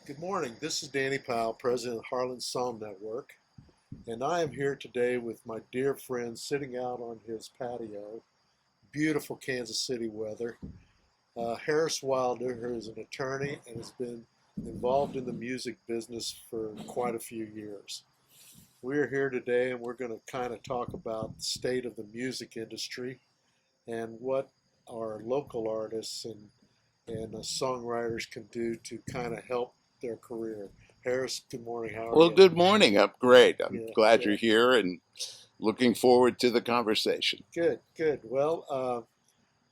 Good morning. This is Danny Powell, President of Heartland Song Network, and I am here today with my dear friend sitting out on his patio. Beautiful Kansas City weather. Harris Wilder, who is an attorney and has been involved in the music business for quite a few years. We're here today and we're going to kind of talk about the state of the music industry and what our local artists and songwriters can do to kind of help their career. Harris, good morning. How are Well, you? good morning. I'm great. I'm Yeah, glad yeah. you're here and looking forward to the conversation. Good, good. Well,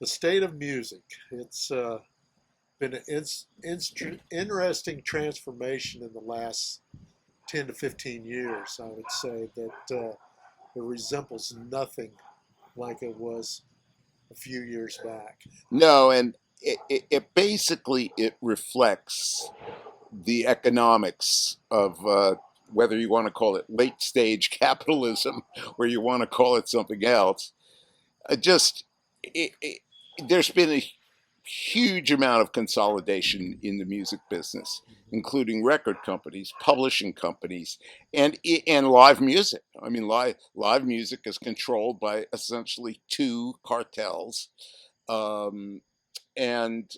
the state of music. It's been an interesting transformation in the last 10 to 15 years. I would say that it resembles nothing like it was a few years back. No, and it basically it reflects the economics of whether you want to call it late stage capitalism or you want to call it something else. Just it, there's been a huge amount of consolidation in the music business, including record companies, publishing companies, and live music. I mean, live music is controlled by essentially two cartels, um, and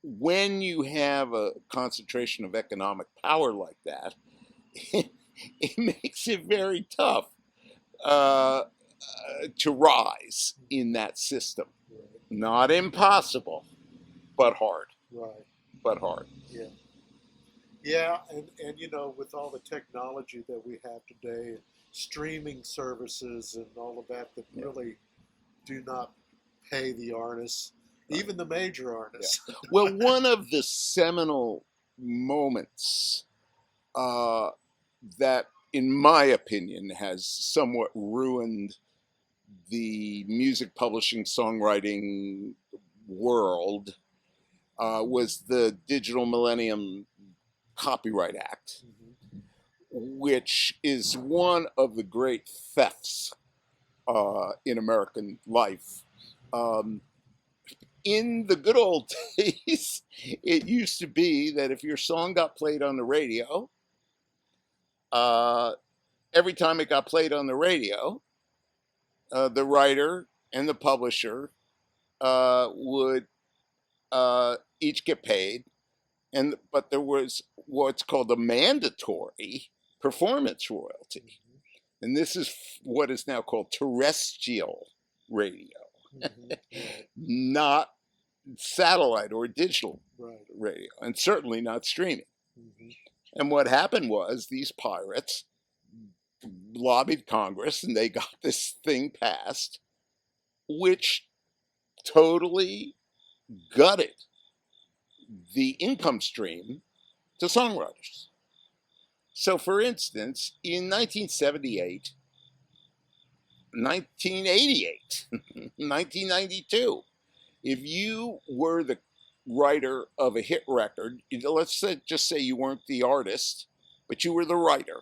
when you have a concentration of economic power like that, it makes it very tough uh, to rise in that system. Not impossible, but hard. Right. But hard. Yeah. Yeah, and with all the technology that we have today, streaming services and all of that that Yeah. really do not pay the artists, even the major Yeah. artists. Well, one of the seminal moments uh, that, in my opinion, has somewhat ruined the music publishing songwriting world was the Digital Millennium Copyright Act, Mhm. which is one of the great thefts in American life. Um, in the good old days, it used to be that if your song got played on the radio, uh, every time it got played on the radio, the writer and the publisher would each get paid, and but there was what's called a mandatory performance royalty, and this is what is now called terrestrial radio, Mhm. Right, not satellite or digital right. radio, and certainly not streaming. Mhm. And what happened was these pirates lobbied Congress and they got this thing passed, which totally gutted the income stream to songwriters. So, for instance, in 1978, 1988, 1992, if you were the writer of a hit record, let's just say you weren't the artist, but you were the writer,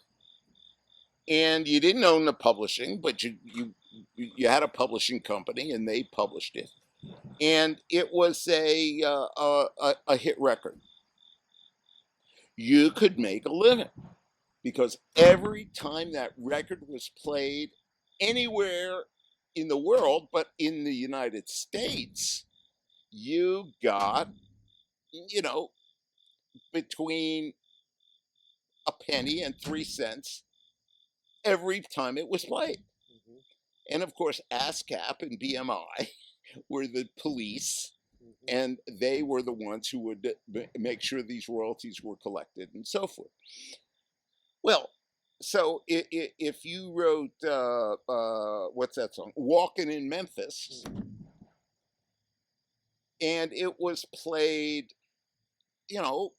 and you didn't own the publishing, but you had a publishing company and they published it, and it was a hit record. You could make a living because every time that record was played anywhere in the world, but in the United States, you got, you know, between a penny and 3 cents every time it was played. Mhm. And of course, ASCAP and BMI were the police, Mhm. and they were the ones who would make sure these royalties were collected and so forth. Well, so if you wrote, what's that song? Walking in Memphis, and it was played, you know,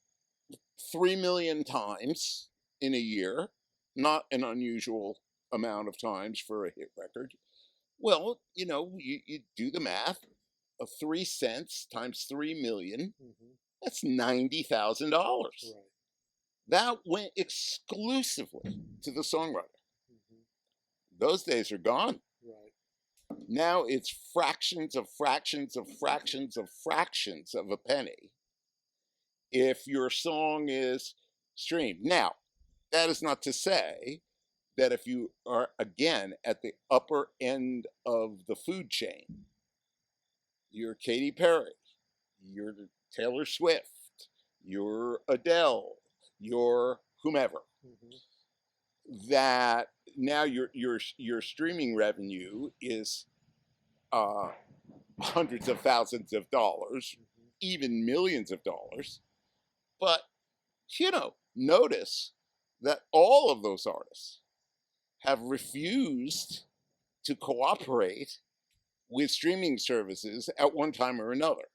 3 million times in a year, not an unusual amount of times for a hit record. Well, you do the math of 3 cents times 3 million, Mhm. that's $90,000. Right. That went exclusively to the songwriter. Mhm. Those days are gone. Right. Now it's fractions of fractions of fractions of fractions of a penny if your song is streamed. Now, that is not to say that if you are, again, at the upper end of the food chain, you're Katy Perry, you're Taylor Swift, you're Adele, you're whomever, that now your streaming revenue is uh, hundreds of thousands of dollars, even millions of dollars. But notice that all of those artists have refused to cooperate with streaming services at one time or another.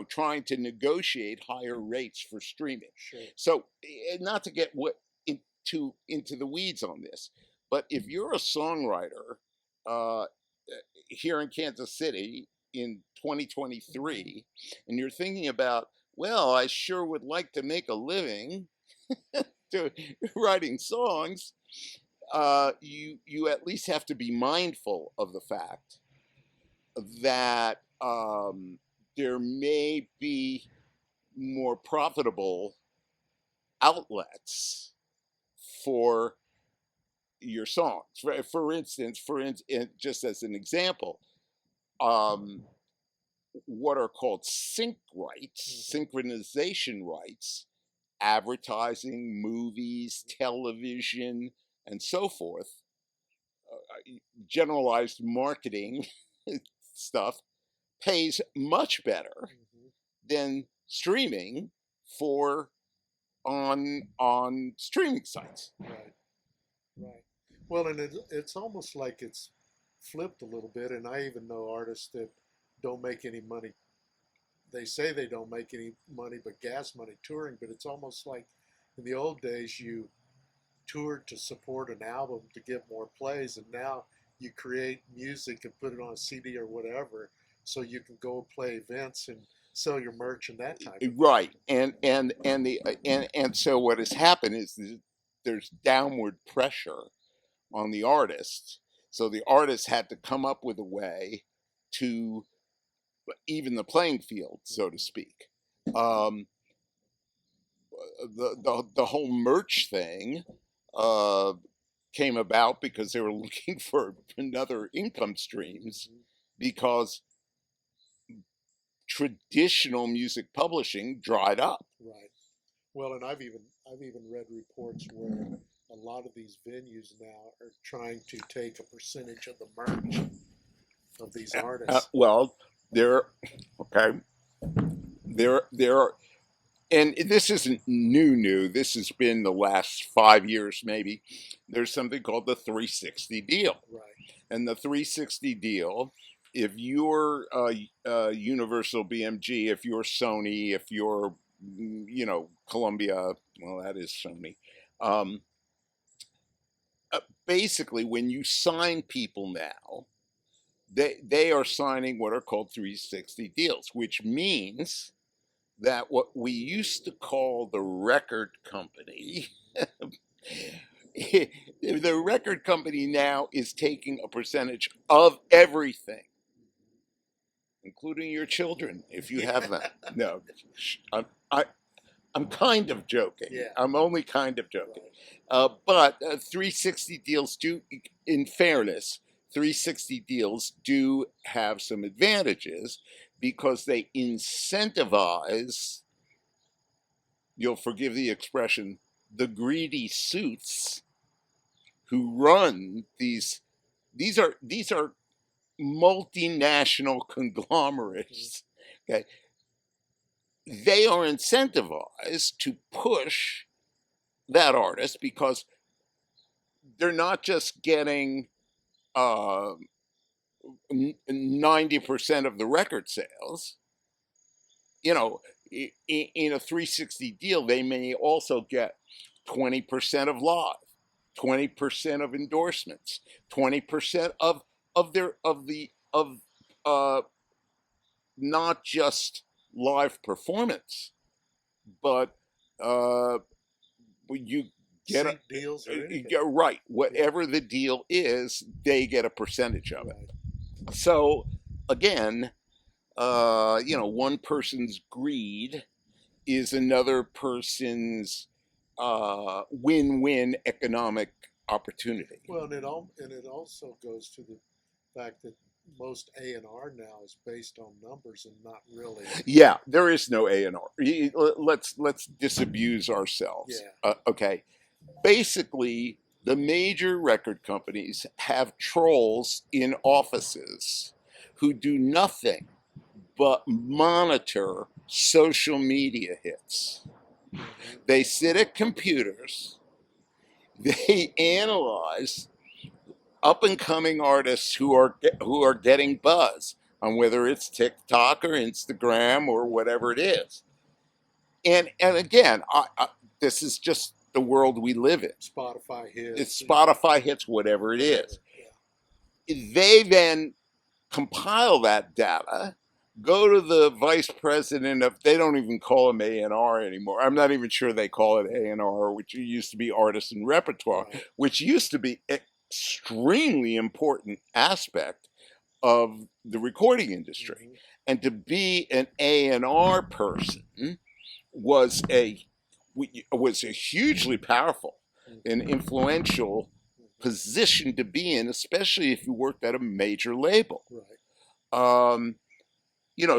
Trying to negotiate higher rates for streaming. Sure. So, not to get into the weeds on this, but if you're a songwriter uh, here in Kansas City in 2023, and you're thinking about, well, I sure would like to make a living to writing songs, you at least have to be mindful of the fact that there may be more profitable outlets for your songs. For instance, just as an example, what are called sync rights, synchronization rights, advertising, movies, television, and so forth, generalized marketing stuff pays much better than streaming for on streaming sites. Right, right. Well, and it's almost like it's flipped a little bit. And I even know artists that don't make any money. They say they don't make any money but gas money touring, but it's almost like in the old days you toured to support an album to get more plays, and now you create music and put it on a CD or whatever so you can go play events and sell your merch and that type of thing. Right, and so what has happened is there's downward pressure on the artist. So the artist had to come up with a way to even the playing field, so to speak. The whole merch thing came about because they were looking for another income streams, because traditional music publishing dried up. Right. Well, and I've even read reports where a lot of these venues now are trying to take a percentage of the merch of these artists. Well, there, okay, there are, and this isn't new. This has been the last 5 years, maybe. There's something called the 360 deal. Right. And the 360 deal, if you're Universal BMG, if you're Sony, if you're, Columbia, well, that is Sony. Basically, when you sign people now, they are signing what are called 360 deals, which means that what we used to call the record company, the record company now is taking a percentage of everything, including your children, if you have them. No, I'm kind of joking. Yeah. I'm only kind of joking. Right. But 360 deals do, in fairness, 360 deals do have some advantages because they incentivize, you'll forgive the expression, the greedy suits who run these are multinational conglomerates. Okay, they are incentivized to push that artist because they're not just getting 90% of the record sales. In a 360 deal, they may also get 20% of live, 20% of endorsements, 20% of not just live performance, but you get Sync deals or anything. right. Whatever the deal is, they get a percentage of it. Right. So again, one person's greed is another person's win-win economic opportunity. Well, and it also goes to the fact that most A&R now is based on numbers and not really. Yeah, there is no A&R. Let's disabuse ourselves. Yeah. Okay, basically, the major record companies have trolls in offices who do nothing but monitor social media hits. Mm-hmm. They sit at computers, they analyze up and coming artists who are getting buzz on whether it's TikTok or Instagram or whatever it is. And again, this is just the world we live in. Spotify It's hits. Spotify hits, whatever it Whatever. is. Yeah. They then compile that data, go to the vice president of, they don't even call him A&R anymore. I'm not even sure they call it A&R, which used to be artist and repertoire, Right. which used to be extremely important aspect of the recording industry. Mm-hmm. And to be an A&R person was a hugely powerful and influential position to be in, especially if you worked at a major label. Right. Um,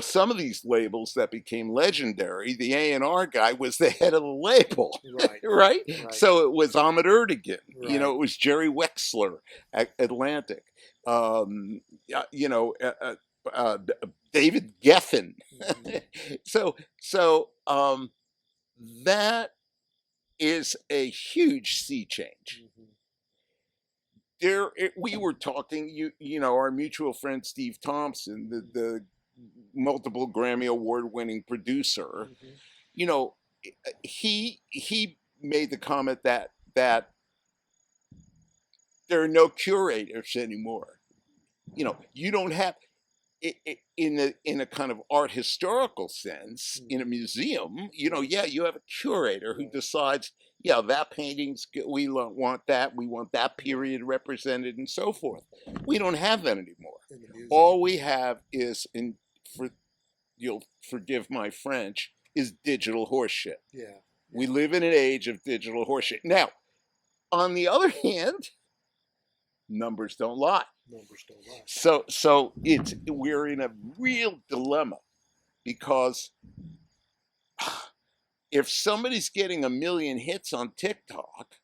some of these labels that became legendary, the A&R guy was the head of the label, Right. right? Right. So it was Ahmet Ertegun, Right. it was Jerry Wexler at Atlantic, um, you know, uh, uh, David Geffen. Mm-hmm. So that is a huge sea change. Mm-hmm. We were talking, our mutual friend Steve Thompson, the multiple Grammy Award winning producer, Mm-hmm. you know, he made the comment that there are no curators anymore. You don't have in a kind of art historical sense in a museum. You have a curator who Right. decides, yeah, that painting's good, we want that period represented, and so forth. We don't have that anymore. In the music. All we have is, for you'll forgive my French, is digital horseshit. Yeah. We live in an age of digital horseshit. Now, on the other hand, numbers don't lie. Numbers don't lie. So we're in a real dilemma, because if somebody's getting 1 million hits on TikTok,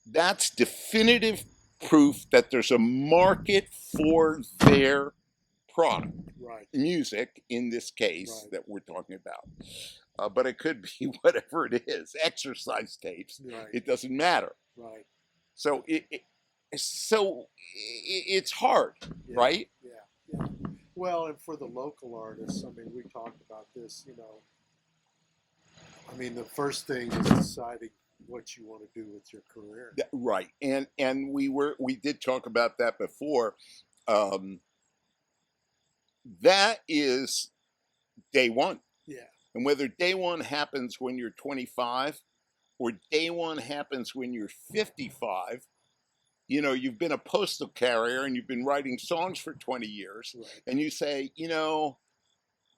that's definitive proof that there's a market for their product. Right. Music, in this case, Right. that we're talking about. But it could be whatever it is, exercise tapes. Right. It doesn't matter. Right. So it's hard, Yeah. right? Yeah. Yeah. Well, and for the local artists, I mean, we talked about this, I mean, the first thing is deciding what you want to do with your career. Right. And we did talk about that before. That is day one. Yeah. And whether day one happens when you're 25 or day one happens when you're 55, you've been a postal carrier and you've been writing songs for 20 years, Right. and you say,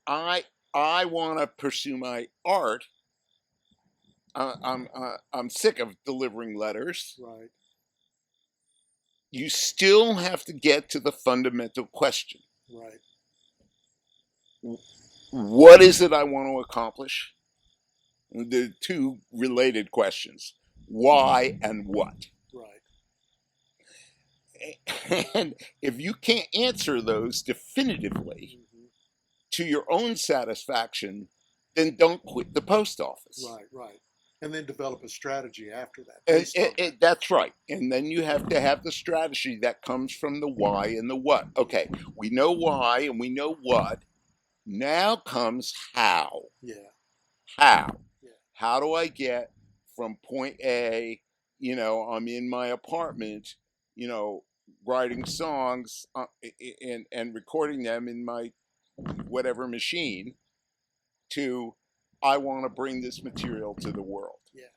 I want to pursue my art. I'm sick of delivering letters. Right. You still have to get to the fundamental question. Right. What is it I want to accomplish? The two related questions: why and what? Right. And if you can't answer those definitively Mm-hmm. to your own satisfaction, then don't quit the post office. Right. Right. And then develop a strategy after that. That's right. And then you have to have the strategy that comes from the why and the what. Okay, we know why and we know what. Now comes how. Yeah. How? Yeah. How do I get from point A? I'm in my apartment, writing songs and recording them in my whatever machine, to I want to bring this material to the world. Yeah.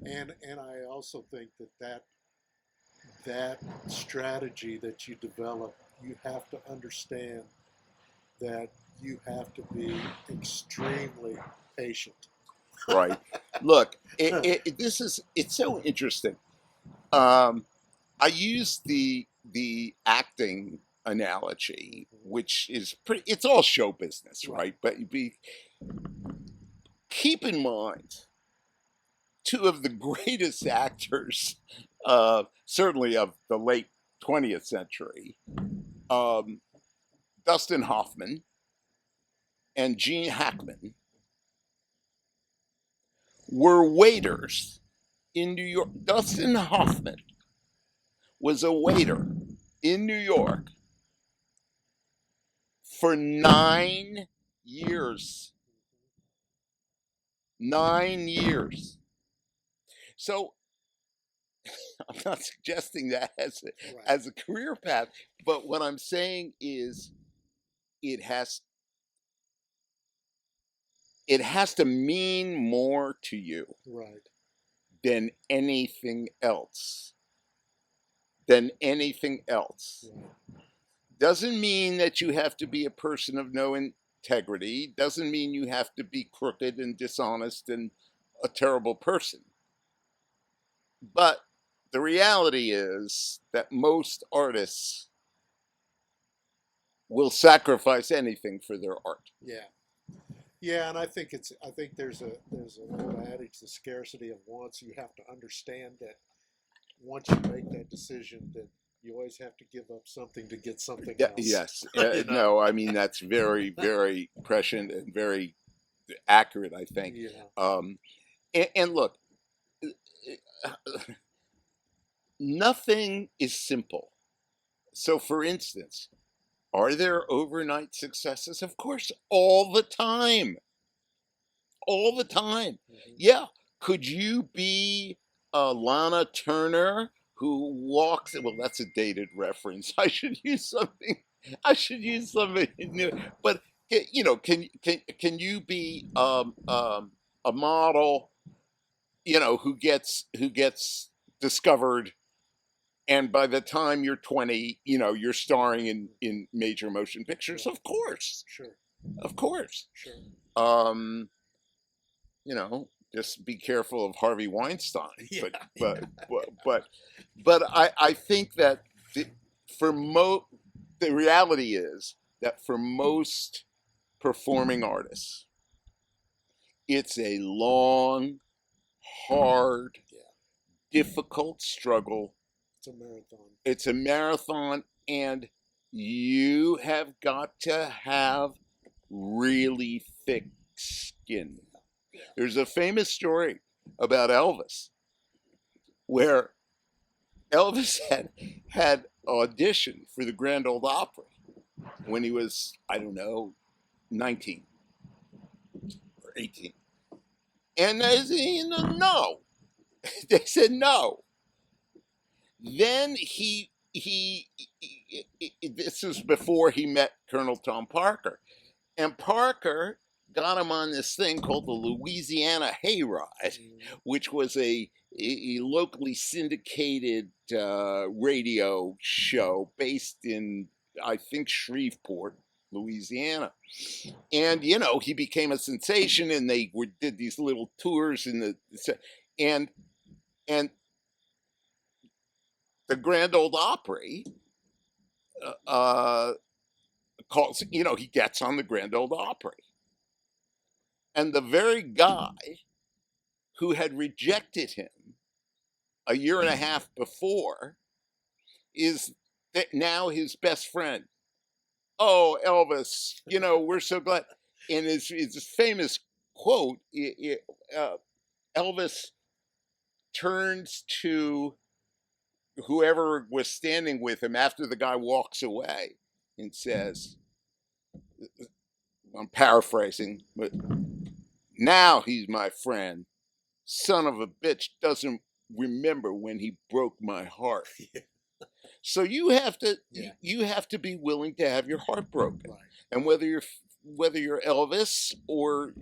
And I also think that strategy that you develop, you have to understand that you have to be extremely patient. Right. Look, it's so interesting. Um, I use the acting analogy, which is pretty. It's all show business, Right. right? But keep in mind, two of the greatest actors, certainly of the late 20th century, um, Dustin Hoffman and Gene Hackman, were waiters in New York. Dustin Hoffman was a waiter in New York for 9 years. 9 years. So I'm not suggesting that Right. as a career path, but what I'm saying is it has it has to mean more to you Right. than anything else. Than anything else. Right. Doesn't mean that you have to be a person of no integrity. Doesn't mean you have to be crooked and dishonest and a terrible person. But the reality is that most artists will sacrifice anything for their art. Yeah. Yeah, and I think there's an old adage, the scarcity of wants. You have to understand that once you make that decision, that you always have to give up something to get something Yeah, else. yes. You know. No, I mean, that's very, very prescient and very accurate, I think. Yeah. Um, and look, nothing is simple. So, for instance, are there overnight successes? Of course, all the time. All the time. Hmm. Yeah. Could you be Lana Turner who walks? Well, that's a dated reference. I should use something. I should use something new. But can you be a model? Who gets discovered, and by the time you're 20, you're starring in major motion pictures. Right. Of course, Sure. of course. Sure. Um, just be careful of Harvey Weinstein. Yeah. But I think that the, for the reality is that for most performing artists, it's a long, hard, Yeah. difficult struggle. It's a marathon. It's a marathon, and you have got to have really thick skin. Yeah. There's a famous story about Elvis where Elvis had auditioned for the Grand Ole Opry when he was, I don't know, 19 or 18. And they said, no. They said no. Then this was before he met Colonel Tom Parker. And Parker got him on this thing called the Louisiana Hayride, which was a locally syndicated radio show based in, I think, Shreveport, Louisiana. And he became a sensation, and they did these little tours and and the Grand Ole Opry calls. He gets on the Grand Ole Opry, and the very guy who had rejected him a year and a half before is now his best friend. Oh, Elvis, we're so glad. And his famous quote, Elvis turns to whoever was standing with him after the guy walks away and says, I'm paraphrasing, but now he's my friend. Son of a bitch doesn't remember when he broke my heart. So Yeah. you have to be willing to have your heart broken. Right. And whether you're Elvis or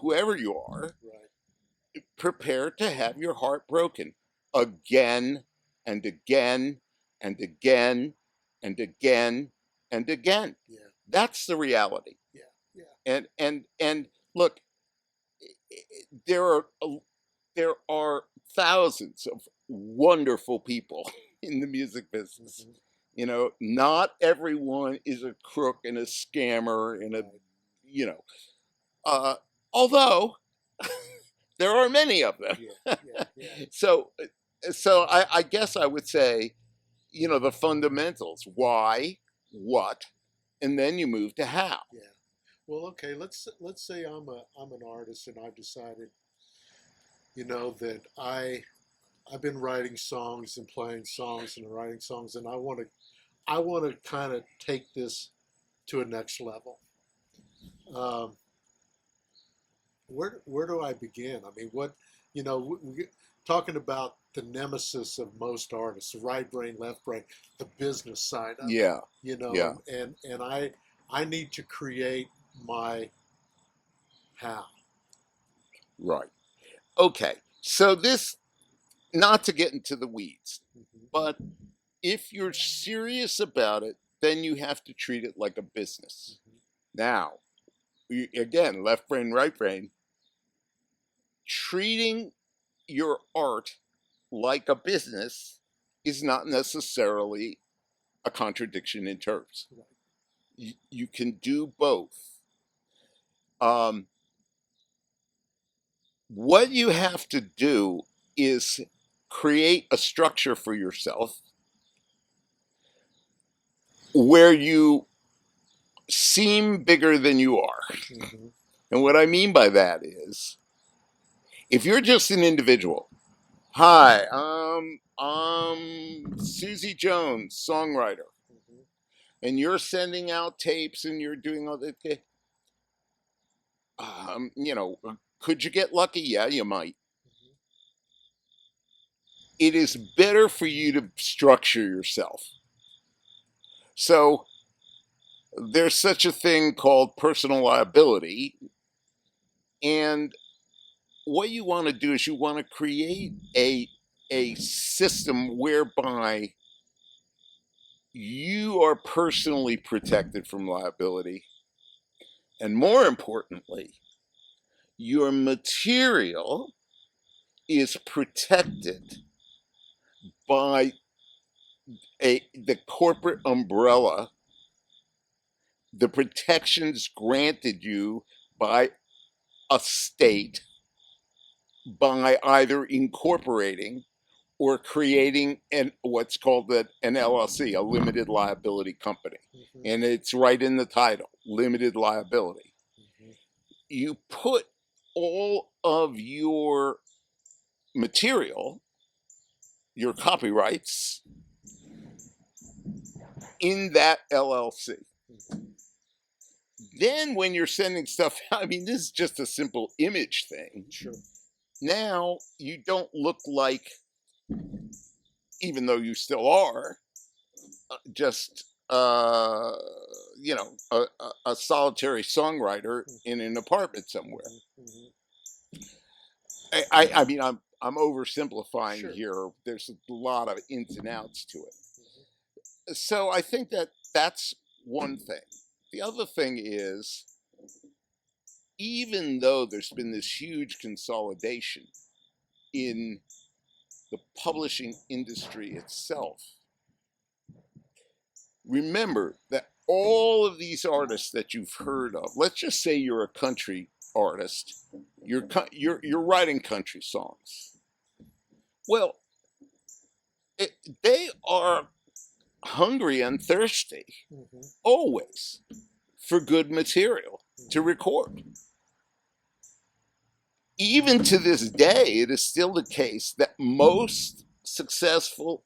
whoever you are, Right. prepare to have your heart broken again and again and again and again and again. Yeah. That's the reality. Yeah. Yeah. And look, there are there are thousands of wonderful people in the music business. Hmm. You know, not everyone is a crook and a scammer and a, Right. you know, uh, although there are many of them. Yeah. Yeah. Yeah. so, so I guess I would say, you know, the fundamentals: why, what, and then you move to how. Yeah. Well, okay. Let's say I'm an artist and I've decided, that I've been writing songs and playing songs and writing songs, and I want to kind of take this to a next level. Um, where do I begin? I mean, what talking about the nemesis of most artists, the right brain, left brain, the business side of it, Yeah, yeah, and I need to create my how. right. Okay, so this, not to get into the weeds, Hmm. but if you're serious about it, then you have to treat it like a business. Hmm. Now, again, left brain, right brain, treating your art like a business is not necessarily a contradiction in terms. Right. You can do both. Um, what you have to do is create a structure for yourself where you seem bigger than you are. Hmm. And what I mean by that is, if you're just an individual, hi, I'm Susie Jones, songwriter, Hmm. and you're sending out tapes and you're doing all that, you know, could you get lucky? Yeah, you might. Hmm. It is better for you to structure yourself. So there's such a thing called personal liability. And what you want to do is you want to create a system whereby you are personally protected from liability. And more importantly, your material is protected by the corporate umbrella, the protections granted you by a state, by either incorporating or creating what's called an LLC, a limited liability company. Hmm. And it's right in the title, limited liability. Hmm. You put all of your material, your copyrights, in that LLC. Hmm. Then when you're sending stuff out, I mean, this is just a simple image thing. Sure. Now you don't look like, even though you still are, just a solitary songwriter in an apartment somewhere. Hmm. Hmm. I mean, I'm oversimplifying Sure. here. There's a lot of ins and outs to Hmm. it. So I think that that's one thing. The other thing is, even though there's been this huge consolidation in the publishing industry itself, remember that all of these artists that you've heard of, let's just say you're a country artist, you're writing country songs. Well, they are hungry and thirsty Hmm. always for good material to Hmm. record. Even to this day, it is still the case that most successful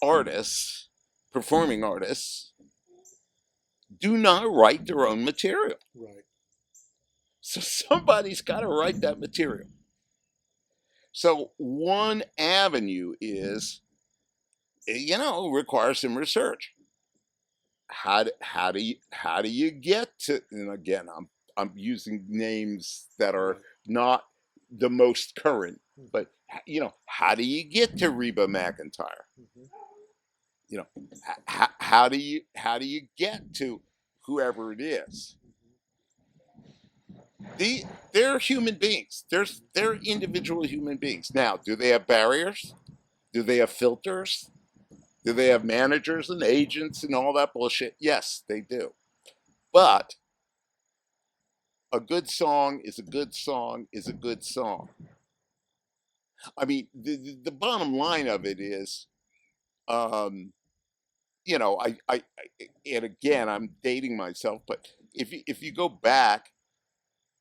artists, performing artists, do not write their own material. Right. So somebody's got to write that material. So one avenue is, requires some research. How do you get to? And again, I'm using names that are Right. not the most current, Hmm. but how do you get to Reba McEntire? Hmm. You know, how do you get to whoever it is. They're human beings. They're individual human beings. Now, do they have barriers? Do they have filters? Do they have managers and agents and all that bullshit? Yes, they do. But a good song is a good song is a good song. I mean, the bottom line of it is, um, and again, I'm dating myself, but if you go back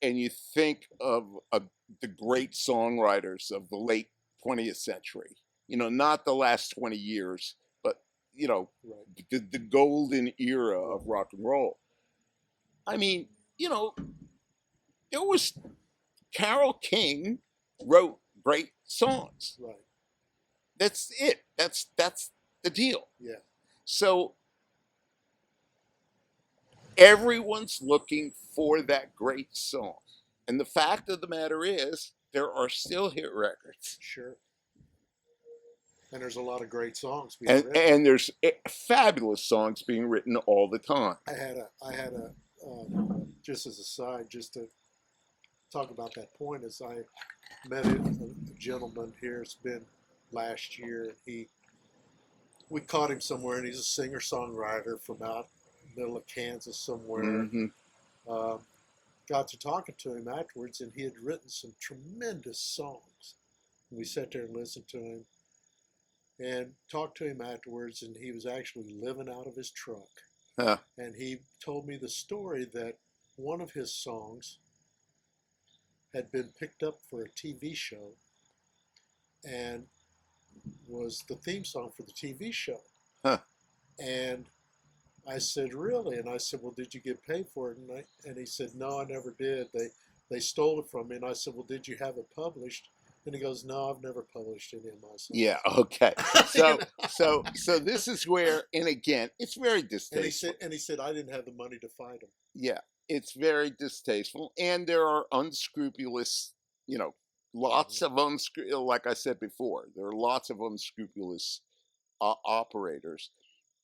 and you think of the great songwriters of the late 20th century, not the last 20 years, but Right. the golden era of rock and roll. I mean, you know, it was Carole King wrote great songs. Right. That's it. That's the deal. Yeah. So everyone's looking for that great song. And the fact of the matter is, there are still hit records. Sure. And there's a lot of great songs being And, written. and there's fabulous songs being written all the time. I had a, just as a side, just to talk about that point, is I met a gentleman here. It's been last year, and we caught him somewhere, and he's a singer songwriter from out middle of Kansas somewhere. Hmm. Um, got to talking to him afterwards, and he had written some tremendous songs. And we sat there and listened to him, and talked to him afterwards, and he was actually living out of his truck. Huh. And he told me the story that one of his songs had been picked up for a TV show and was the theme song for the TV show. Huh. And I said, really? And I said, well, did you get paid for it? And he said, no, I never did. They stole it from me. And I said, well, did you have it published? And he goes, no, I've never published any of my songs. Yeah. Okay. So so this is where, and again, it's very distasteful. And he said, I didn't have the money to fight him. Yeah, it's very distasteful, and there are unscrupulous, lots of like I said before, there are lots of unscrupulous operators.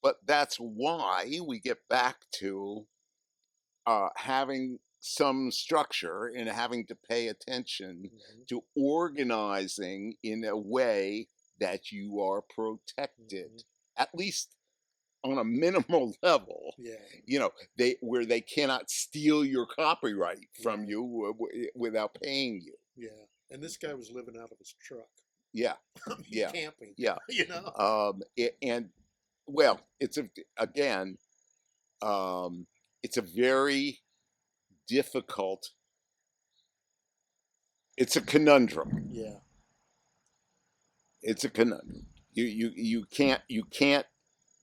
But that's why we get back to having some structure and having to pay attention Mm-hmm. to organizing in a way that you are protected, Mm-hmm. at least on a minimal level. Yeah. Where they cannot steal your copyright from Right. you without paying you. Yeah. And this guy was living out of his truck. Yeah. Yeah. Camping. Yeah. You know? And well, again, it's a very difficult. It's a conundrum. Yeah. It's a conundrum. You can't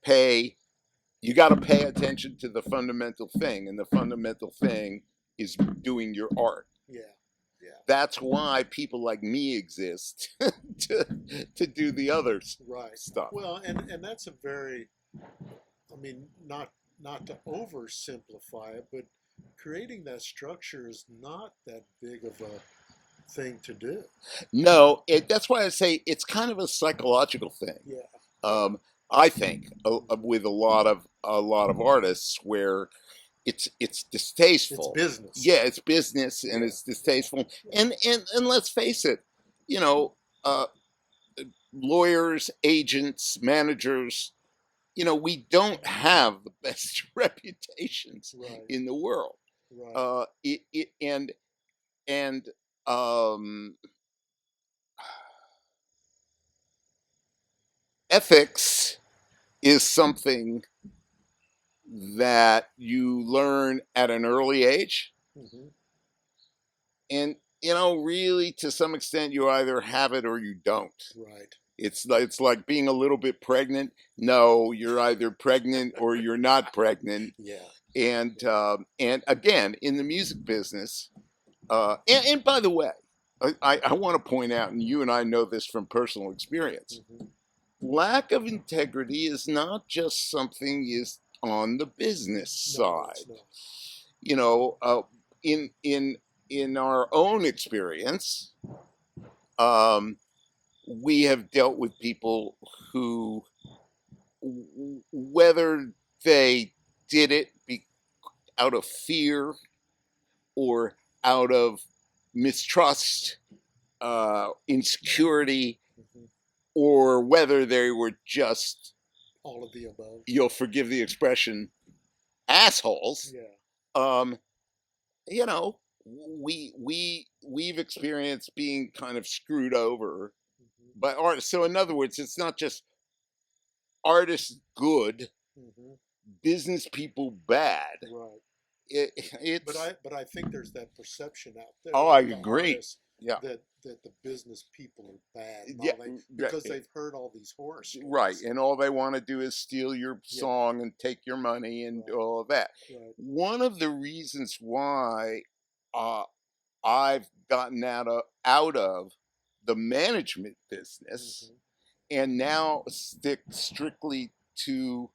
pay. You got to pay attention to the fundamental thing, and the fundamental thing is doing your art. Yeah. Yeah. That's why people like me exist to do the other Right. stuff. Well, and that's a very, I mean, not to oversimplify it, but creating that structure is not that big of a thing to do. No, that's why I say it's kind of a psychological thing. Yeah. I think with a lot of artists where it's distasteful. It's business. Yeah, it's business and it's distasteful. Yeah. And let's face it, lawyers, agents, managers, we don't have the best reputations Right. in the world. Right. And um, ethics is something that you learn at an early age. Mm-hmm. And really, to some extent, you either have it or you don't. Right. It's like being a little bit pregnant. No, you're either pregnant or you're not pregnant. Yeah. And again, in the music business, and by the way, I want to point out, and you and I know this from personal experience, Mm-hmm. lack of integrity is not just something is on the business No, side. it's not. In our own experience, we have dealt with people who, whether they did it out of fear or out of mistrust, insecurity, Mm-hmm. or whether they were just, All of the above. you'll forgive the expression, assholes. Yeah. Um, you know, we've experienced being kind of screwed over Mm-hmm. by artists. So in other words, it's not just artists good, Mm-hmm. business people bad. Right. It's But I think there's that perception out there oh, I of the agree. artists Yeah, that the business people are bad and yeah, all that because they've heard all these horror right. stories. And all they want to do is steal your Yeah. song and take your money and Right. all of that. Right. One of the reasons why uh, I've gotten out of the management business Mm-hmm. and now stick strictly to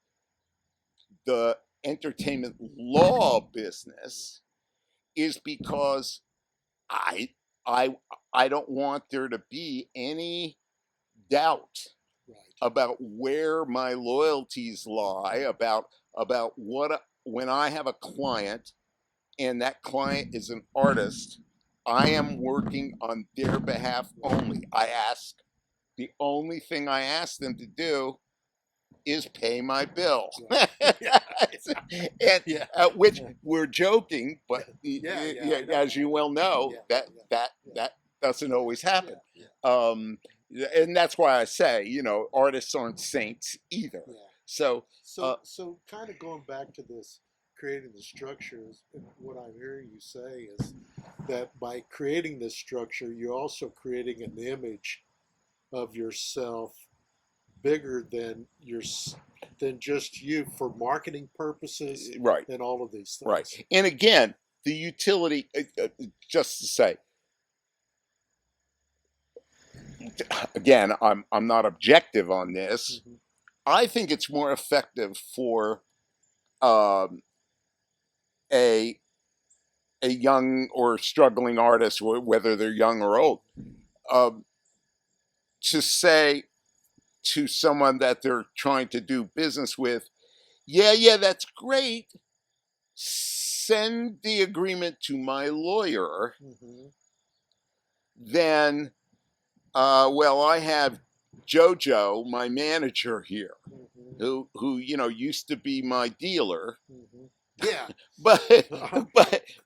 the entertainment law business is because I I I don't want there to be any doubt Right. about where my loyalties lie, about what when I have a client and that client is an artist, I am working on their behalf only. The only thing I ask them to do is pay my bill. Right. Yeah. And Yeah. which we're joking, but Yeah. Yeah. I know. as you well know, Yeah. that Yeah. that Yeah. that doesn't always Yeah. happen. Yeah. Um, and that's why I say, artists aren't saints either. Yeah. So, So kind of going back to this creating the structures, and what I'm hearing you say is that by creating this structure, you're also creating an image of yourself bigger than than just you for marketing purposes right, and all of these right. things. And again, the utility, just to say, again, I'm not objective on this. Mm-hmm. I think it's more effective for um, a a young or struggling artist, whether they're young or old, um, to say to someone that they're trying to do business with, yeah, that's great. Send the agreement to my lawyer. Mm-hmm. Then, well, I have Jojo, my manager here, Mm-hmm. who used to be my dealer, Mm-hmm. Yeah. but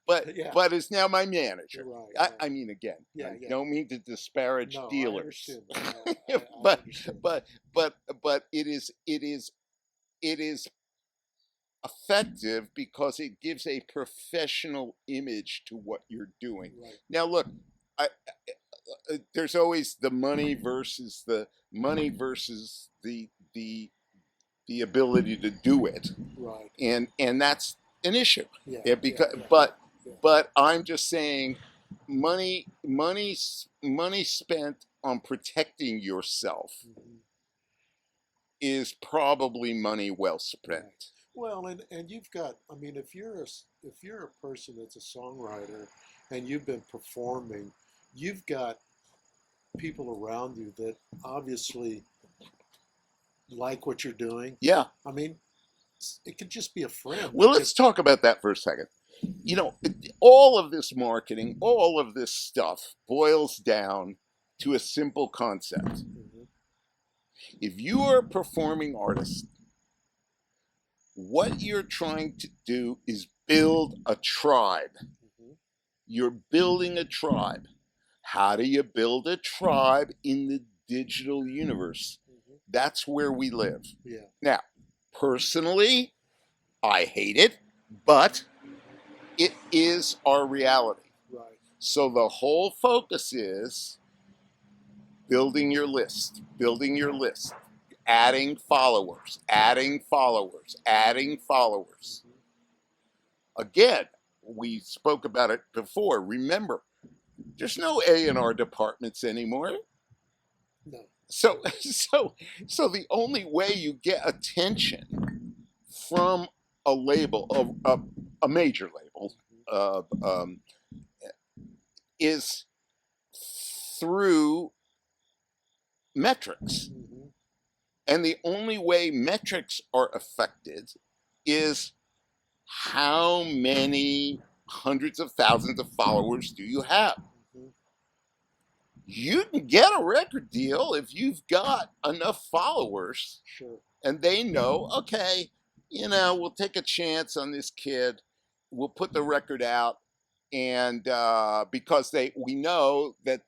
but Yeah. but is now my manager. Right. I, Right. I mean, again, Yeah. I Yeah. don't mean to disparage No, I dealers, understand that. I but understand that. but but it is effective because it gives a professional image to what you're doing. Right. Now, look, there's always the money versus the ability to do it, Right. and that's an issue. Yeah. Yeah, Yeah. because Yeah. Yeah. but I'm just saying, money spent on protecting yourself Mm-hmm. is probably money well Right. spent. Well, and you've got, I mean, if you're a person that's a songwriter and you've been performing, you've got people around you that obviously like what you're doing. Yeah. I mean, it could just be a friend Well, that let's just, talk about that for a second. All of this marketing, all of this stuff boils down to a simple concept. mm-hmm. If you are a performing artist, what you're trying to do is build a tribe. Mm-hmm. You're building a tribe. How do you build a tribe in the digital universe? Mm-hmm. That's where we live. Yeah. Now, personally, I hate it, but it is our reality. Right. So the whole focus is building your list, adding followers, adding followers, adding followers. Mm-hmm. Again, we spoke about it before. Remember, there's no A&R departments anymore. No. So the only way you get attention from a label, of a major label, uh, um, is through metrics. Mm-hmm. And the only way metrics are affected is how many hundreds of thousands of followers do you have? Mhm. You can get a record deal if you've got enough followers Sure. and they know, okay, we'll take a chance on this kid. We'll put the record out, and because we know that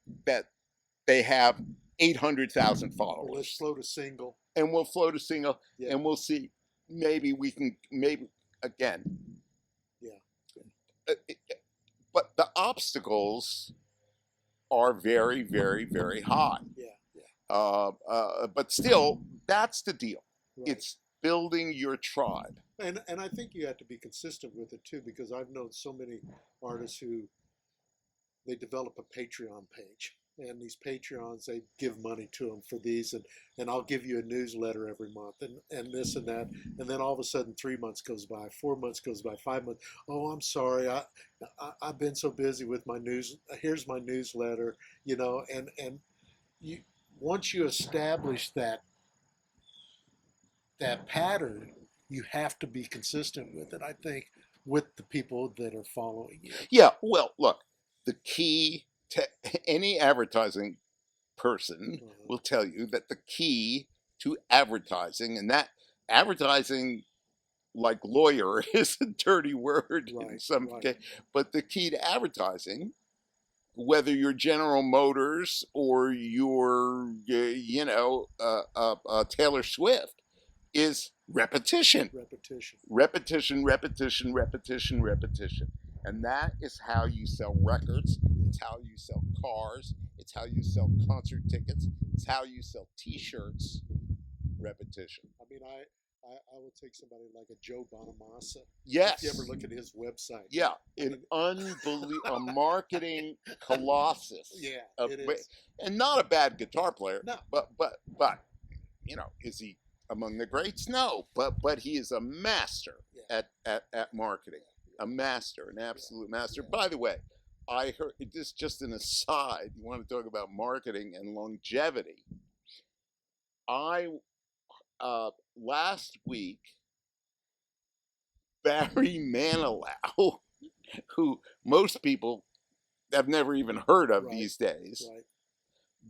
they have 800,000 Or let's followers, float a single. and we'll float a single, Yeah. and we'll see. Maybe we can, maybe again. Yeah. Uh, But the obstacles are very, very, very high. Yeah. Yeah. But still, that's the deal. Right. It's building your tribe. And I think you have to be consistent with it too, because I've known so many artists who they develop a Patreon page, and these Patreons, they give money to them for these, and I'll give you a newsletter every month, and this and that, and then all of a sudden 3 months goes by, 4 months goes by, 5 months. Oh, I'm sorry, I've been so busy with my news. Here's my newsletter, and you once you establish that pattern, you have to be consistent with it, I think, with the people that are following you. Yeah, well, look, the key to any advertising person Uh-huh. will tell you that the key to advertising, and that advertising, like lawyer, is a dirty word in Right, some right. case, but the key to advertising, whether you're General Motors or you're, Taylor Swift, is repetition. Repetition. Repetition, repetition, repetition, repetition. And that is how you sell records. It's how you sell cars. It's how you sell concert tickets. It's how you sell T-shirts. Repetition. I mean, I would take somebody like a Joe Bonamassa. Yes. If you ever look at his website. Yeah, a marketing colossus. Yeah, of, it is. and not a bad guitar player. No. But is he among the greats? No, but he is a master at marketing. A master, an absolute master. Yeah. By the way, I heard this, just an aside. You want to talk about marketing and longevity? I last week, Barry Manilow, who most people have never even heard of Right. these days, Right.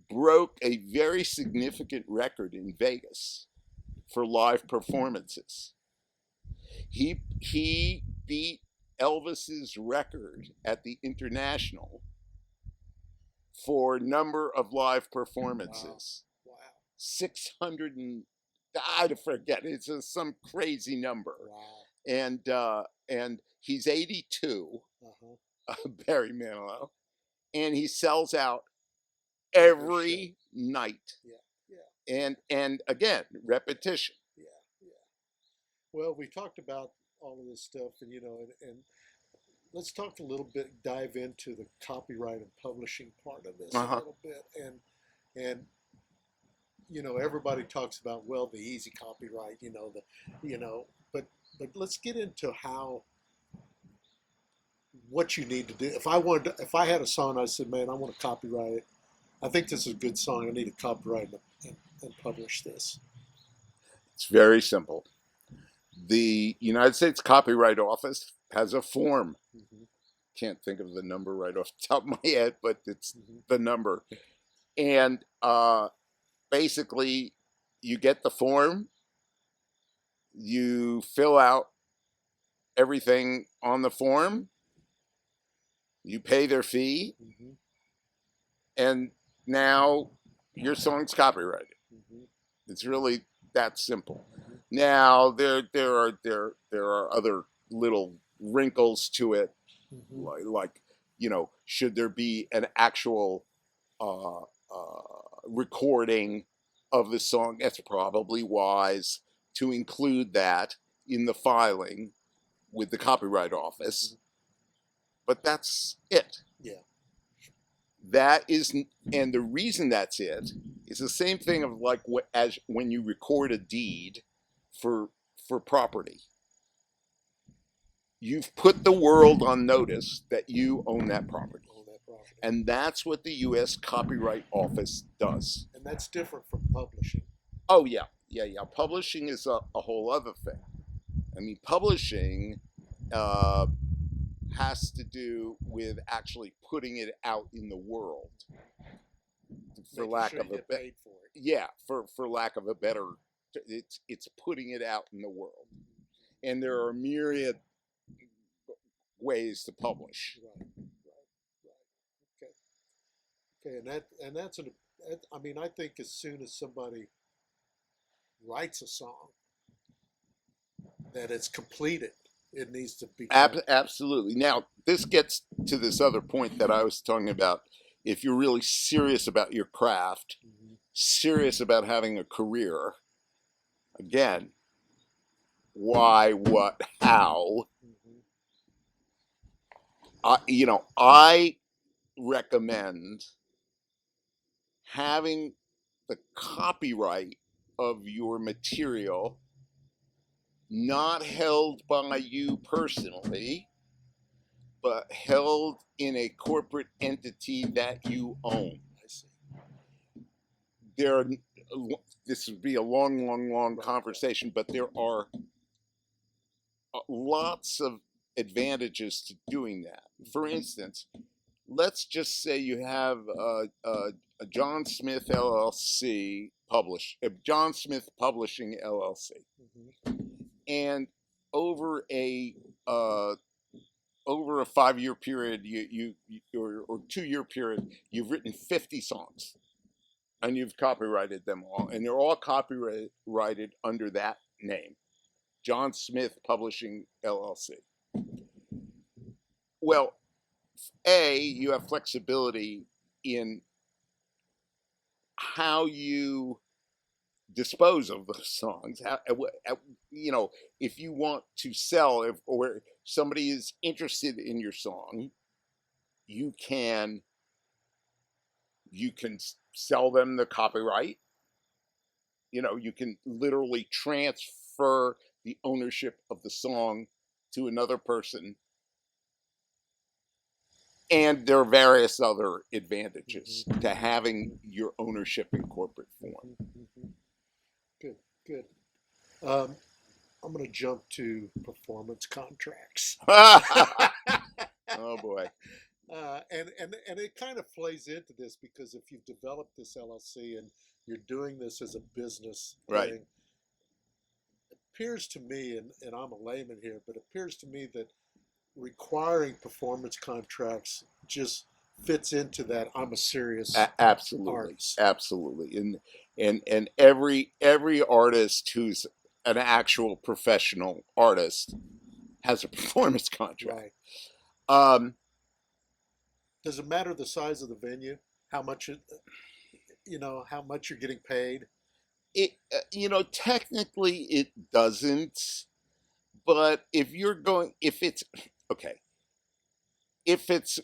broke a very significant record in Vegas for live performances. He beat Elvis's record at the International for number of live performances. Wow. 600 and I forget. It's some crazy number. Wow. And he's 82, Uh-huh. Barry Manilow, and he sells out every night. Yeah. Yeah. And again, repetition. Yeah. Yeah. Well, we talked about all of this stuff, and let's talk a little bit, dive into the copyright and publishing part of this a little bit, and everybody talks about, well, the easy copyright, but let's get into what you need to do. If I had a song, I said, man, I want to copyright it. I think this is a good song. I need to copyright and publish this. It's very simple. The United States Copyright Office has a form. Mm-hmm. Can't think of the number right off the top of my head, but it's Mm-hmm. the number. And basically, you get the form, you fill out everything on the form, you pay their fee, Mm-hmm. and now your song's copyrighted. Mm-hmm. It's really that simple. Mm-hmm. Now there are other little wrinkles to it, Mm-hmm. like should there be an actual recording of the song? That's probably wise to include that in the filing with the Copyright Office. Mm-hmm. But that's it. Yeah. That is, and the reason that's it is the same thing of like as when you record a deed for property. You've put the world on notice that you own that property. And that's what the U.S. Copyright Office does. And that's different from publishing. Oh, yeah. Publishing is a whole other thing. I mean, publishing uh, has to do with actually putting it out in the world, for Making lack sure of you a get paid for it. yeah, for lack of a better, it's putting it out in the world, and there are myriad ways to publish. Right, right, right. Okay, and that's I mean, I think as soon as somebody writes a song that it's completed, it needs to become. Absolutely. Now, this gets to this other point that I was talking about. If you're really serious about your craft, Mhm, serious about having a career, again, why, what, how? mhm, I recommend having the copyright of your material not held by you personally, but held in a corporate entity that you own. I see. There are, this would be a long, long, long Right, conversation, but there are lots of advantages to doing that. For instance, let's just say you have a John Smith LLC John Smith Publishing LLC, mhm, and over a uh, over a 5-year period, or 2-year period, you've written 50 songs, and you've copyrighted them all, and they're all copyrighted under that name, John Smith Publishing LLC. Well, you have flexibility in how you dispose of those songs. If you want to sell, or somebody is interested in your song, you can sell them the copyright. You can literally transfer the ownership of the song to another person, and there are various other advantages mhm, to having your ownership in corporate form. mhm, mhm. Good, good. Um, I'm going to jump to performance contracts. Oh boy. And it kind of plays into this because if you've developed this LLC and you're doing this as a business Right. thing, it appears to me, and I'm a layman here, but it appears to me that requiring performance contracts just fits into that I'm a serious Absolutely, artist. absolutely, and every artist who's an actual professional artist has a performance contract. Right. Um, Does it matter the size of the venue? How much how much you're getting paid? technically it doesn't, but if it's okay, if it's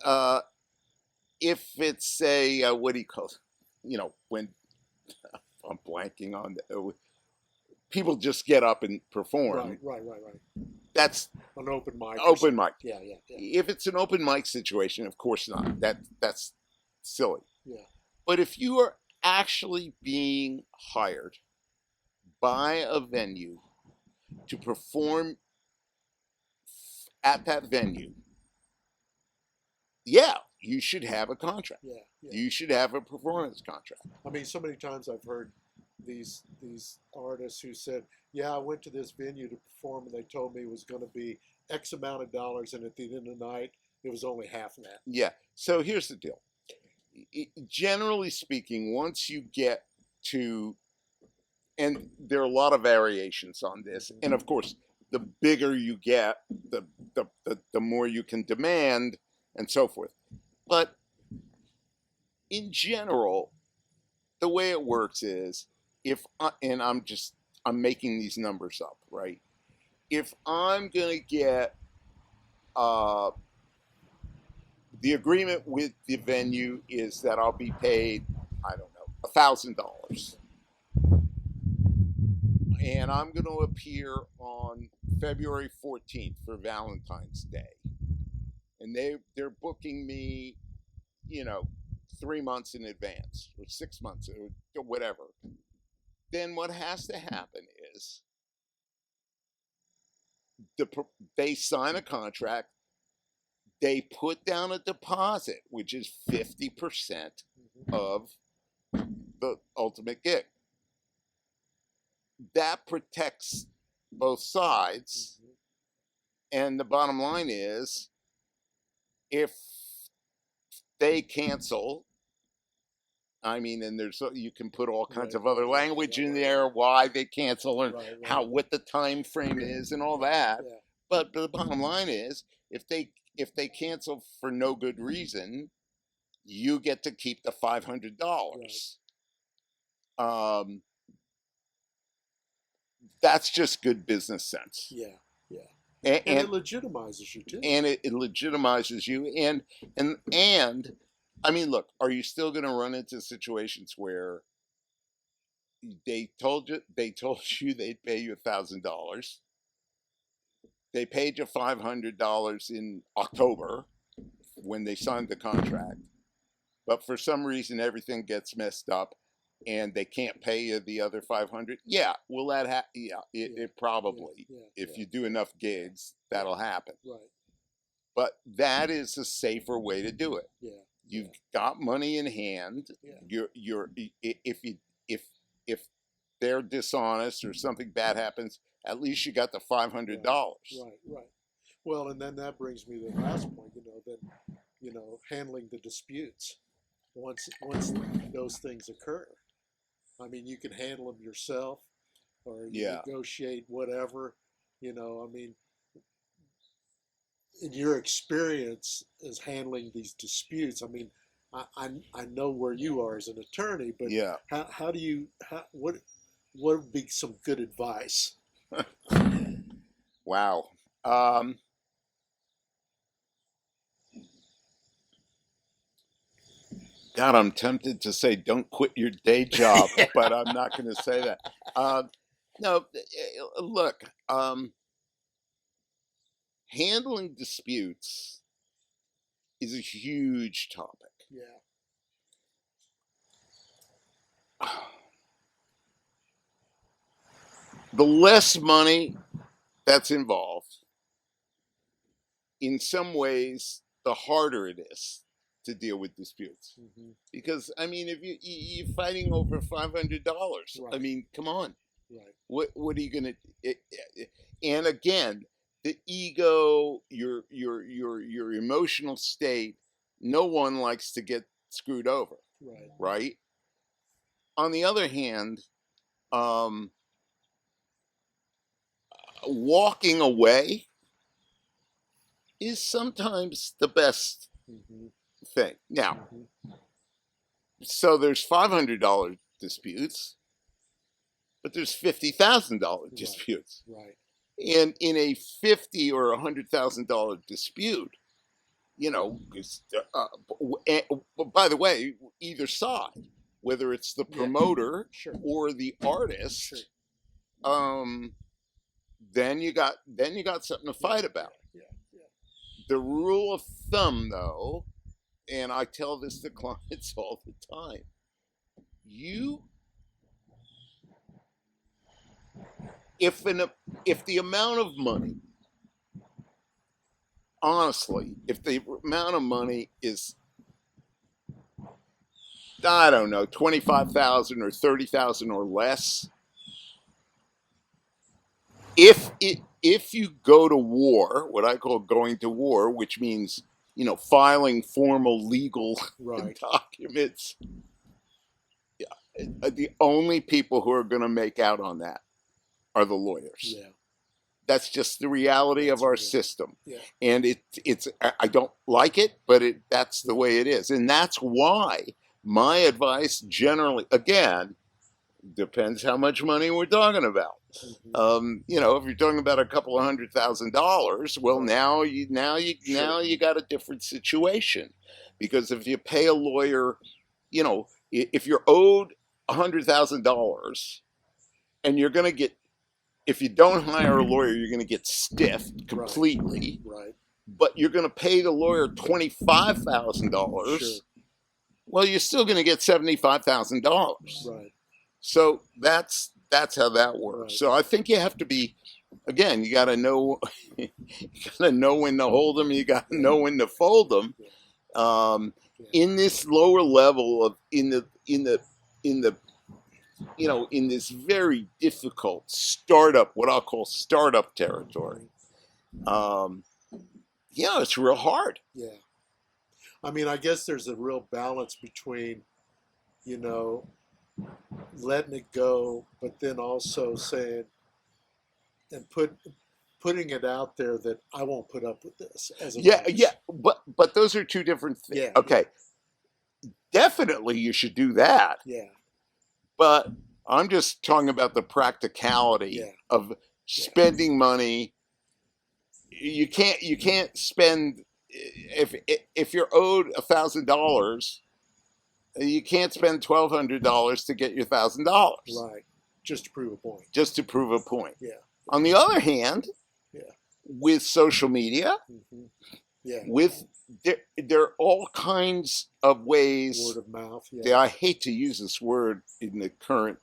uh, if it's a what do you call it? When I'm blanking on people just get up and perform. Right, right, right, right. That's An open mic or open something. mic. Yeah, yeah, yeah, If it's an open mic situation, of course not. That's silly. yeah. But if you are actually being hired by a venue to perform at that venue, yeah, you should have a contract. Yeah, yeah. You should have a performance contract. I mean, so many times I've heard these artists who said, "Yeah, I went to this venue to perform, and they told me it was going to be X amount of dollars, and at the end of the night, it was only half that." Yeah. So here's the deal. Generally speaking, once you get to, and there are a lot of variations on this, Mhm. and of course, the bigger you get, the more you can demand, and so forth. But in general, the way it works is, and I'm making these numbers up, right? If I'm gonna get uh, the agreement with the venue is that I'll be paid, I don't know, $1,000, and I'm going to appear on February 14th for Valentine's Day, and they're booking me, you know, 3 months in advance or 6 months or whatever. Then what has to happen is they sign a contract. They put down a deposit, which is 50% of the ultimate gig. That protects both sides. And the bottom line is, if they cancel, I mean, and you can put all kinds of other language in there, why they cancel and what the time frame is and all that. But the bottom line is, if they cancel for no good reason, you get to keep the $500. That's just good business sense. Yeah. And it legitimizes you too. And it legitimizes you. And I mean, look, are you still going to run into situations where they told you they'd pay you $1,000? They paid you $500 in October when they signed the contract, but for some reason everything gets messed up and they can't pay you the other $500. Yeah, will that happen? Yeah, it probably. If you do enough gigs, that'll happen. Right. But that is a safer way to do it. Yeah. You've got money in hand. You're if they're dishonest or something bad happens, at least you got the $500. Right. Well, and then that brings me to the last point. Handling the disputes once those things occur. I mean, you can handle them yourself, or you negotiate whatever. I mean, in your experience as handling these disputes, I mean, I know where you are as an attorney, but what would be some good advice? Wow. God, I'm tempted to say don't quit your day job, but I'm not going to say that. No, look, handling disputes is a huge topic. Yeah. The less money that's involved, in some ways, the harder it is to deal with disputes. Because, I mean, if you're fighting over $500, I mean, come on. Right. What are you going to? And again, the ego, your emotional state. No one likes to get screwed over. Right. On the other hand, walking away is sometimes the best thing. Now, so there's $500 disputes, but there's $50,000 disputes. Right. And in a $50,000 or $100,000 dispute, by the way, either side, whether it's the promoter or the artist, then you got something to fight about. The rule of thumb, though, and I tell this to clients all the time, if the amount of money, honestly, if the amount of money is, I don't know, $25,000 or $30,000 or less, if you go to war, what I call going to war, which means filing formal legal documents, the only people who are going to make out on that are the lawyers. That's just the reality of our system. And it's I don't like it, but that's the way it is. And that's why my advice generally, again, depends how much money we're talking about. If you're talking about a couple of $100,000, well, now you got a different situation, because if you pay a lawyer, if you're owed $100,000, and you're going to get, if you don't hire a lawyer, you're going to get stiffed completely. But you're going to pay the lawyer $25,000. Well, you're still going to get $75,000. So that's how that works. So I think you have to be again, you got to know, you got to know when to hold them. You got to know when to fold them. Yeah. Yeah. In this lower level of in the in this very difficult startup, what I'll call startup territory. Um, it's real hard. Yeah. I mean, I guess there's a real balance between, you know, letting it go, but then also saying and putting it out there that I won't put up with this as an Yeah, artist. but those are two different things. Yeah, Okay, definitely you should do that. yeah, But I'm just talking about the practicality yeah, of yeah, spending money. You can't spend if you're owed $1,000, you can't spend $1,200 to get your $1,000 right. Just to prove a point. just to prove a point. Yeah, On the other hand, yeah, with social media, hmm, yeah. with there are all kinds of ways. Word of mouth. That Yeah, I hate to use this word in the current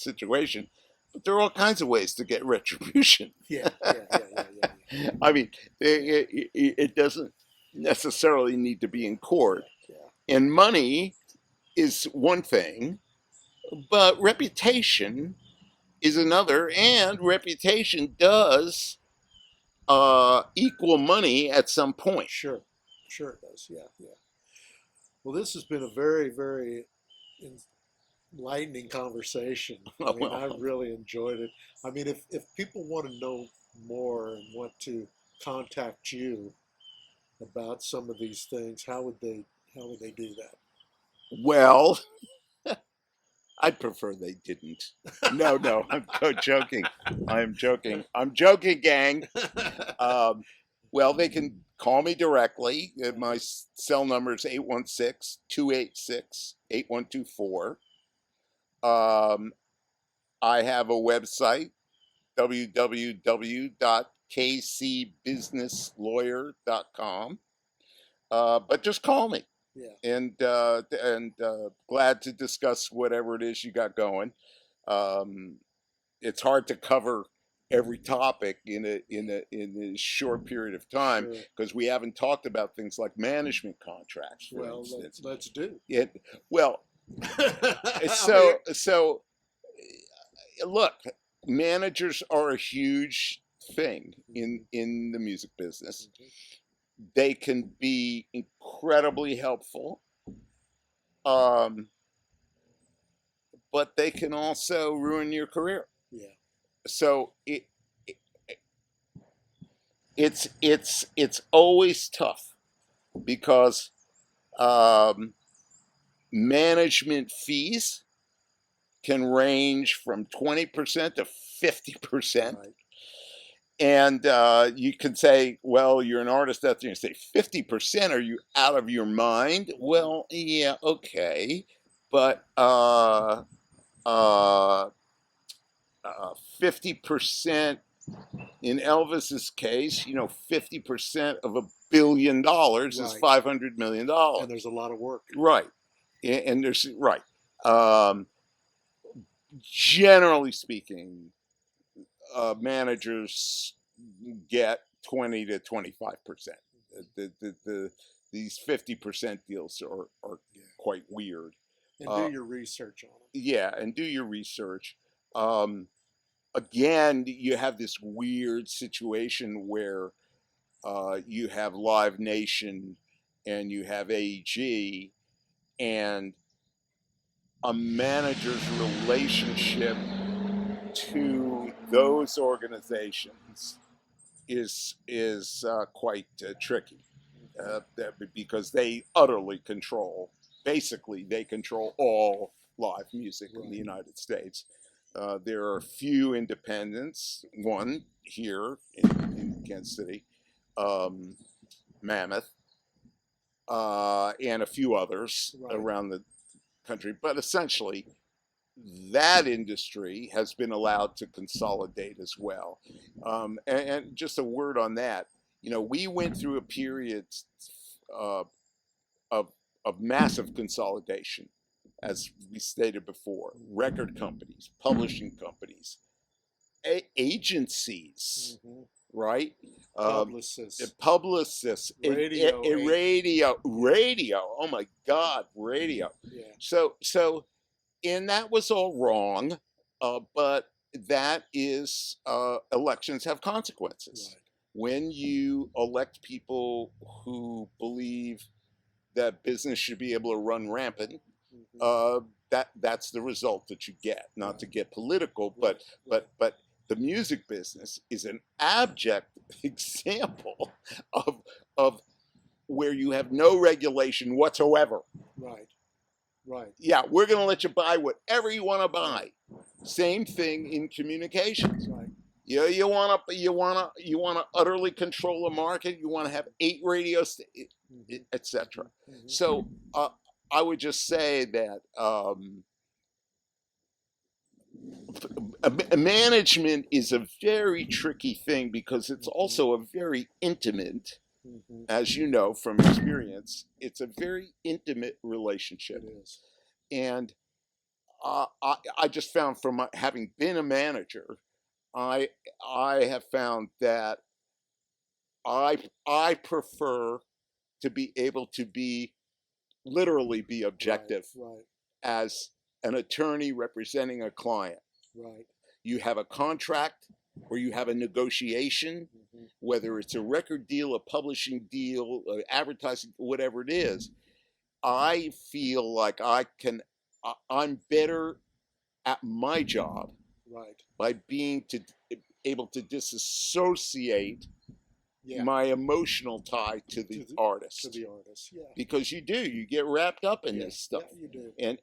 situation, but there are all kinds of ways to get retribution. yeah, yeah, yeah, yeah, yeah, yeah. I mean, it doesn't necessarily need to be in court. Yeah. And money is one thing, but reputation is another. And reputation does equal money at some point. Sure, sure it does. Yeah, yeah. Well, this has been a very, very enlightening conversation. I mean, I Well, really enjoyed it. I mean, if people want to know more and want to contact you about some of these things, how would they do well, I'd prefer they didn't. No, I'm joking. I'm joking. I'm joking, gang. that? Well, they can call me directly. My cell number is 816-286-8124. Um, I have a website, www.kcbusinesslawyer.com. But just call me, Yeah, and glad to discuss whatever it is you got going. Um, it's hard to cover every topic in a short period of time sure. because we haven't talked about things like management contracts, for Well, instance. let's do. It well, I mean, so look, managers are a huge thing in the music business. They can be incredibly helpful, um, but they can also ruin your career. yeah, So it's always tough because um, management fees can range from 20% to 50%. right. And you can say, well, you're an artist out there and say 50%. Are you out of your mind? Well, yeah, okay. But 50% in Elvis's case, 50% of $1 billion is Right. $500 million. And there's a lot of work. Right. And there's, right. Um, Generally speaking, managers get 20 to 25%. These 50% deals are Yeah. quite weird. And Uh, do your research on them. yeah, and do your research. Um, Again, you have this weird situation where you have Live Nation and you have AEG, and a manager's relationship to those organizations is quite tricky because they utterly control. Basically, they control all live music in the Right. United States. There are a few independents. One here in Kansas City, Mammoth, and a few others Right. around the country. But essentially, that industry has been allowed to consolidate as well. And just a word on that, we went through a period uh, of, of massive consolidation, as we stated before. Record companies, publishing companies, agencies, Hmm. right? Publicists, Publicists, radio, radio. Oh my God, radio. yeah, So, and that was all wrong, but that is elections have consequences. right. When you elect people who believe that business should be able to run rampant, Hmm. uh, that's the result that you get. Not to Right, get political, right, right, but the music business is an abject example of where you have no regulation whatsoever. right, right, Yeah, we're going to let you buy whatever you want to right, buy. Same thing in communications. right. You want to utterly control a market. You want to have 8 radio Hmm. etc. Hmm. So I would just say that management is a very tricky thing because it's Hmm. also a very intimate, Hmm. as you know from experience, it's a very intimate relationship. It is. And I just found from having been a manager, I I have found that I prefer to be able to be literally be Right, objective right, as an attorney representing a client. right. You have a contract or you have a negotiation, Hmm. whether it's a record deal, a publishing deal, advertising, whatever it is. I feel like I'm better at my job Right. by being able to disassociate Yeah. my emotional tie to To the the to artist, the artist. Yeah. because you get wrapped up in Yeah. this stuff. Yeah. You do. And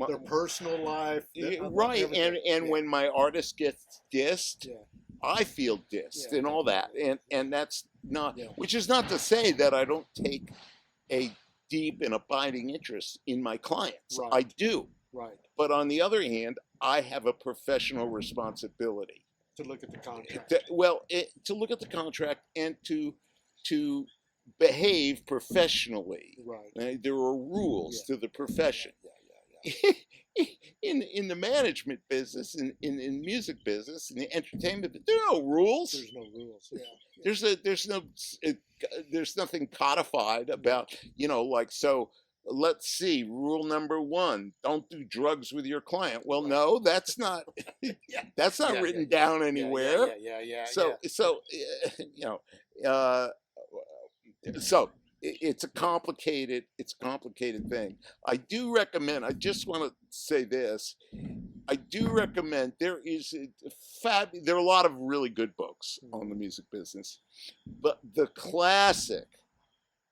Their personal life. right, Everything. and Yeah. when my artist gets dissed, Yeah. I feel dissed Yeah. and all that, Definitely. and that's not, Yeah. which is not to say that I don't take a deep and abiding interest in my clients. Right. I do, Right. but on the other hand, I have a professional responsibility To look at the contract. to look at the contract and to behave professionally. Right. There are rules Yeah. to the profession. Yeah. Yeah. Yeah. In the management business, in music business, in the entertainment, there are no rules. There's no rules. Yeah. Yeah. There's nothing codified about, like, so let's see, rule number 1, don't do drugs with your client. Well, Right. no, that's not Yeah. that's not Yeah. written Yeah. down anywhere. Yeah. Yeah. So Yeah. so you know uh, so it's a complicated thing. I do recommend, I just want to say this, I do recommend, there are a lot of really good books on the music business, but the classic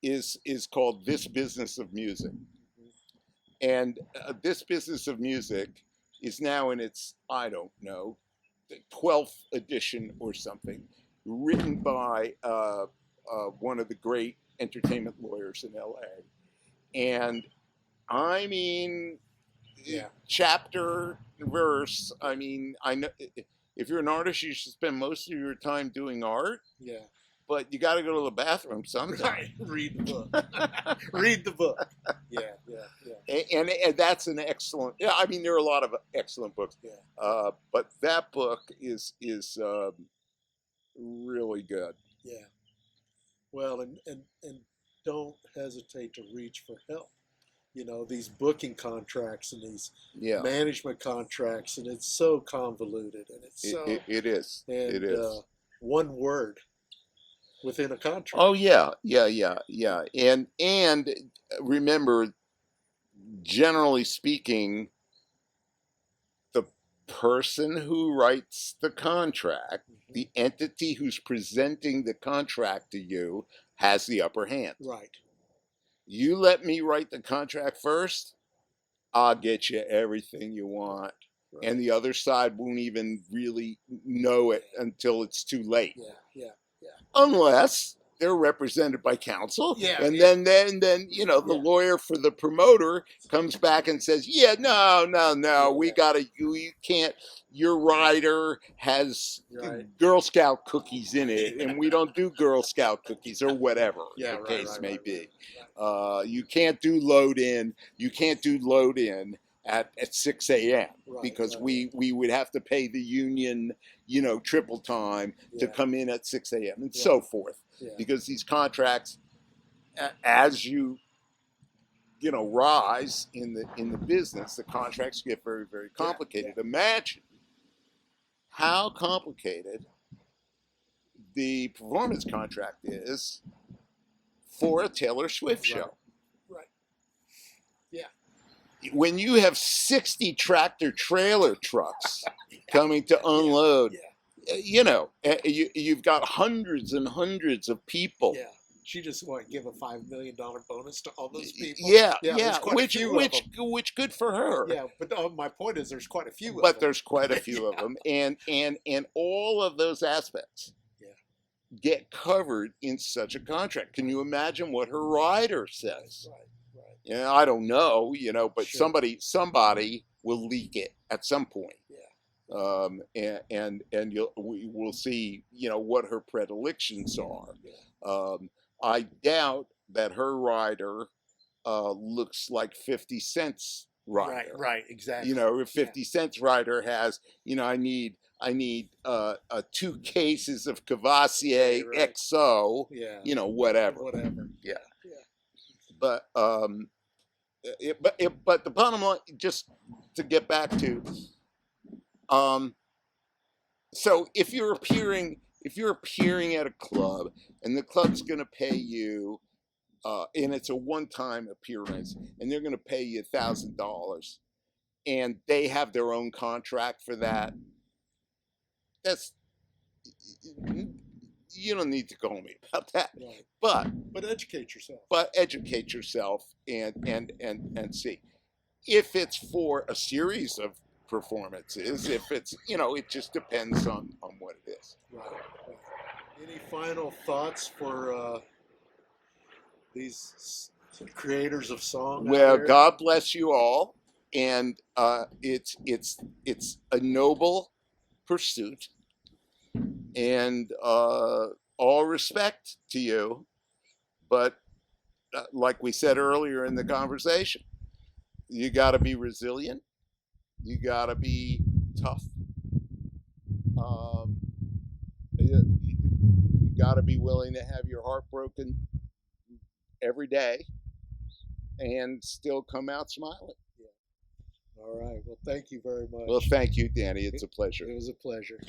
is called This Business of Music. And This Business of Music is now in its, I don't know, 12th edition or something, written by one of the great entertainment lawyers in LA. And I mean, Yeah. chapter, verse, I mean, I know if you're an artist, you should spend most of your time doing art, Yeah. but you got to go to the bathroom sometime. Right. Read the book. Read the book. Yeah. Yeah. Yeah. And that's an excellent. Yeah, I mean, there are a lot of excellent books. Yeah. But that book is really good. Yeah. Well, and don't hesitate to reach for help. These booking contracts and these Yeah, management contracts, and it's so convoluted, and it's so it is. and It is. one word within a contract. Oh yeah. And remember, generally speaking, the person who writes the contract, Mhm. the entity who's presenting the contract to you, has the upper hand. Right. You let me write the contract first, I'll get you everything you want. Right. And the other side won't even really know it until it's too late. Yeah. Yeah. Unless they're represented by counsel. Yeah, And yeah. then the Yeah. lawyer for the promoter comes back and says, yeah, no, we Yeah. gotta, you can't, your rider has Right. Girl Scout cookies in it, and we don't do Girl Scout cookies, or whatever Yeah. the Right. case Right. may Right. be. Right. You can't do load in, at 6 a.m. Right, because right. we would have to pay the union, triple time to Yeah. come in at 6 a.m. and Right. so forth. Yeah. Because these contracts, as you rise in the business, the contracts get very, very complicated. Yeah. Imagine how complicated the performance contract is for a Taylor Swift show. Right. Yeah. When you have 60 tractor trailer trucks coming to unload, you've got hundreds and hundreds of people. Yeah. She just give a $5 million bonus to all those people. Yeah. There's quite a few of them. Which good for her. Yeah, but my point is, there's quite a few of them. But there's quite a few of them, and all of those aspects get covered in such a contract. Can you imagine what her rider says? Right. I don't know, but sure. somebody will leak it at some point. Yeah. And we'll see, what her predilections are. Yeah. I doubt that her rider looks like 50 Cent's rider. Right, exactly. If 50 Cent's rider has, I need 2 cases of Cavassier XO, whatever. Yeah. But but the bottom line, just to get back to, so if you're appearing at a club and the club's going to pay you, and it's a one-time appearance, and they're going to pay you $1,000, and they have their own contract for that, you don't need to call me about that. Right. But educate yourself. But educate yourself and see. If it's for a series of performances, if it's it just depends on what it is. Right. Any final thoughts for these creators of song? Well, God bless you all, and it's a noble pursuit, and all respect to you, but like we said earlier in the conversation, you got to be resilient, you got to be tough, you got to be willing to have your heart broken every day and still come out smiling. All right. Well, thank you very much. Well, thank you, Danny. It's a pleasure. It was a pleasure.